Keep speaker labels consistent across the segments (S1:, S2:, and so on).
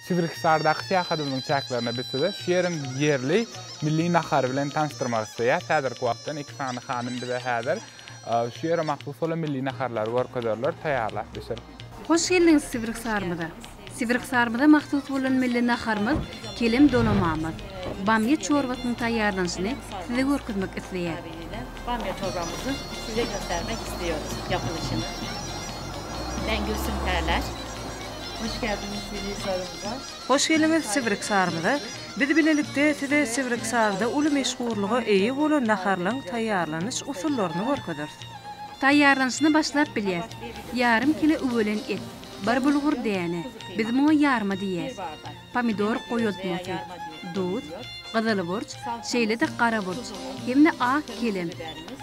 S1: Sivriksardaki siyahadımın çaklarına bitse şu yerin yerli milli nahar bilen tanıştırmak isteyir. Häzirki wagtdan iki sany hanım bize häzir şu yere mahsus olan milli naharlar workadarlar taýýarlap düşür.
S2: Hoş geldiniz Sivriksarmyda. Sivriksarmyda mahsus bolan milli naharymyz kelim dolamamyz. Bamya çorbasynyň taýýarlanyşyny size görkezmek isleýär.
S3: Bamya çorbamızı size göstermek istiyoruz yapılışını. Ben Gülsüm Terler. Hoş geldiniz Sivriksarmyza.
S4: Hoş geldiniz Sivriksarmyda. Biz bilelikde size Sivriksarda uly meşgurlugy eýi bolan naharlaryň taýýarlanyş usullaryny görkezeriz.
S2: Taýýarlanyşyny başlap bilýär. Yarım kilo öwelen et, bir bulgur däne. Biz muňa yarma diýär. Pomidor goýulmasy, dut, gyzyl burç, şeýle de gara burç, hemde ak kelim.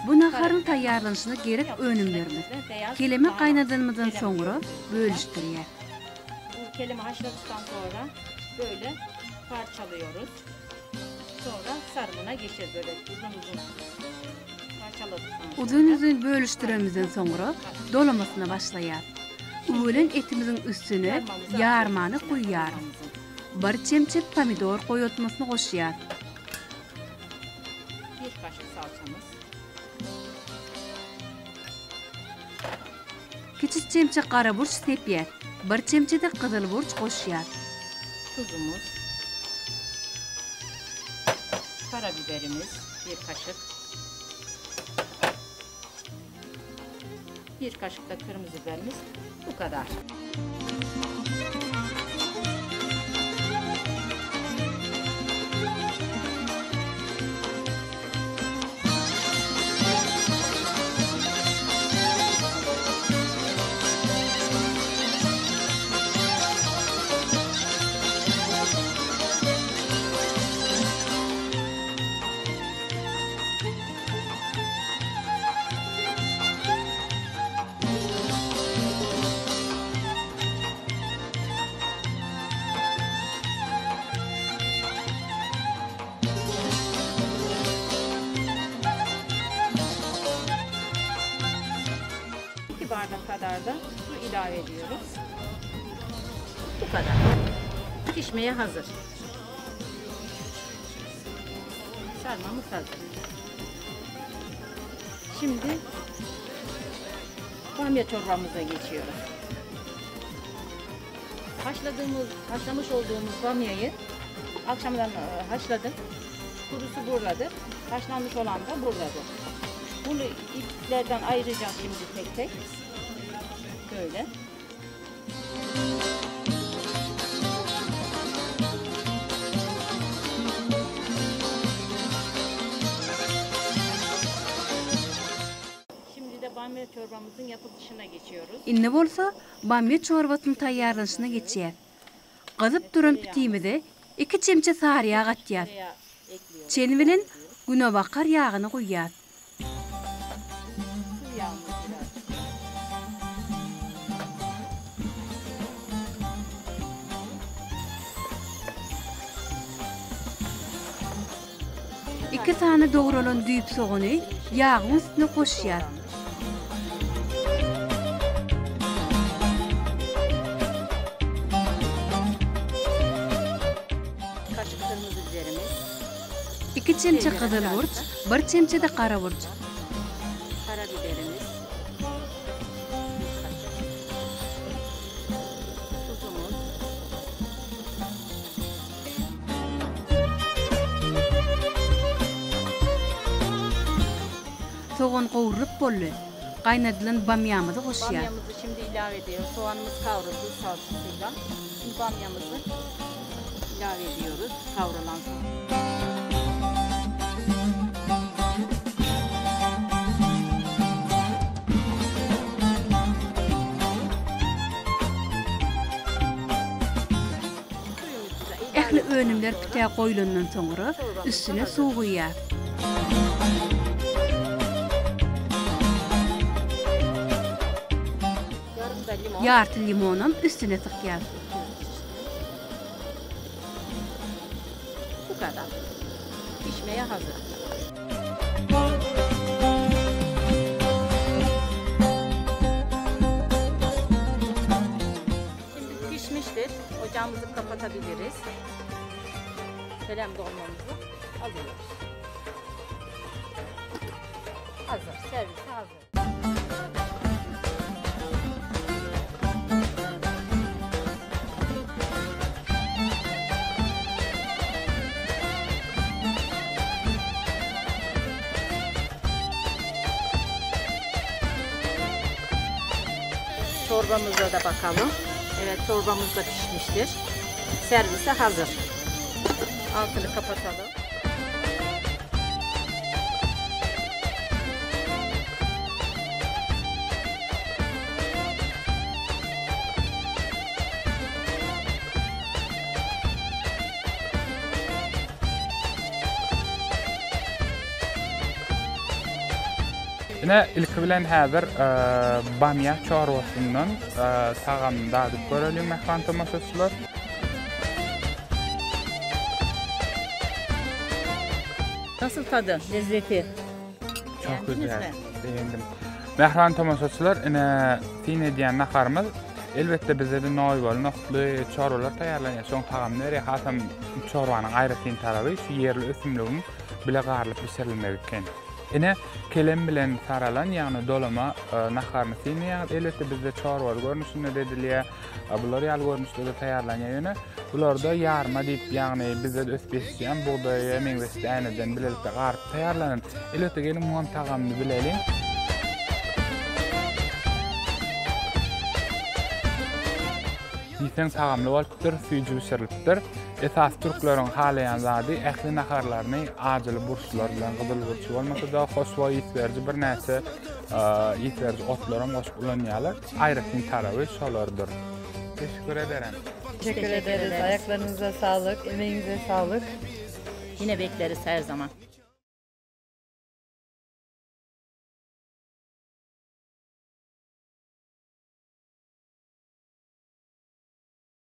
S2: Bu naharyň taýýarlanyşyna gerek önümlerimiz. Kelimi gaýnadymyzdan soňra bölüşdirýär.
S3: Bu kelimi haşladıktan sonra böyle parçalıyoruz. Sonra sarımına geçeceğiz böyle uzun parçaladıktan sonra.
S2: Uzun bölüşdiremizden soňra dolamasyna başlaýar. Öwelen etimizin üstüne yarmany goýýar. Bir çemçek pomidor goýulmasyny goşýar.
S3: Bir kaşık salçamız.
S2: Kiçik çemçek gara burç sepýär. Bir çemçek de gyzyl burç goşýar.
S3: Tuzumuz. Karabiberimiz bir kaşık. Bir kaşık da kırmızı biberimiz. Bu kadar. Bardak kadar da su ilave ediyoruz. Bu kadar. Pişmeye hazır. Sarmamız hazır. Şimdi bamya çorbamıza geçiyoruz. Haşlamış olduğumuz bamyayı akşamdan haşladım. Kurusu buradadır. Haşlanmış olan da buradadır. Bunu iplerden ayıracağım şimdi tek tek. Böyle. Şimdi de bamya çorbamızın yapılışına geçiyoruz.
S2: Inne bolsa bamya çorbasynyň taýýarlanyşyna geçýär. Gazyp duran pitimize 2 çemçe sary ýağ atýar. Çeni bilen günebakar ýagyny goýýar. İki tane doğralan düýüp soğany ýagyň üstüne goşýar.
S3: Kaşık kırmızı biberimiz.
S2: 2 çemçe gyzyl burç, 1 çemçe de gara burç.
S3: Karabiberimiz. Tuzumuz.
S2: Soğan goýuryp boldy. Gaýnadylan bamyamyzy goşýar.
S3: Bamyamızı şimdi ilave ediyoruz. Soğanımız kavruldu salçasıyla. Şimdi bamyamızı ilave ediyoruz kavrulan soğan.
S2: Ähli önümler pite goýulandan soňra üstüne suw goýýar.
S3: Yarım da limon.
S2: Yartı limonam üstüne sıkýar.
S3: Bu kadar. Pişmeye hazır. Şimdi pişmiştir. Ocağımızı Ocağımızı kapatabiliriz. Kelem dolmamızı alıyoruz. Hazır, servise hazır. Çorbamıza da bakalım. Evet, çorbamız da pişmiştir. Servise hazır. Altını kapatalım.
S1: Yine ilk bilen hazır bamya çorbasından tağamını dağıtıp görelim mehman tamaşaçılar.
S3: Nasıl tadı, lezzeti?
S1: Çok
S3: Beğendiniz
S1: güzel.
S3: mi?
S1: Beğendim. Mehman tamaşaçılar, yine sine diyen naharımız elbette bize de noyval, nohlu çorbalar tayarlanıyor. Son tağamları hatam çorbanın ayrıtın tarafı şu yerli ösümlüğün bile garılıp pişirilmekten. Yine kelem bilen saralan yani dolama naharını sine elbette bizde çorba görünüşünde dediliye. Bular yal görünüşte de tayarlanıyor yine. Bular da yarma deyip yani bizde de öspesiyen buğdayı meyvesi aynıdan bilelikte garıp tayarlanın. Elbette gelin muham tağamını bilelim. Yiten tağamlı olupdur, süýjü pişirilipdir. Esas Türklerin halayan zady ähli naharlaryny adyly burçlar bilen gyzyl burç bolmasa da hoşwa ýetberji bir näçe ýetberji otlaram goşup ulanýarlar. Aýratyn tarapy şolardyr. Teşekkür ederim.
S4: Teşekkür ederiz. Ayaklarınıza sağlık, emeğinize sağlık.
S3: Yine bekleriz her zaman.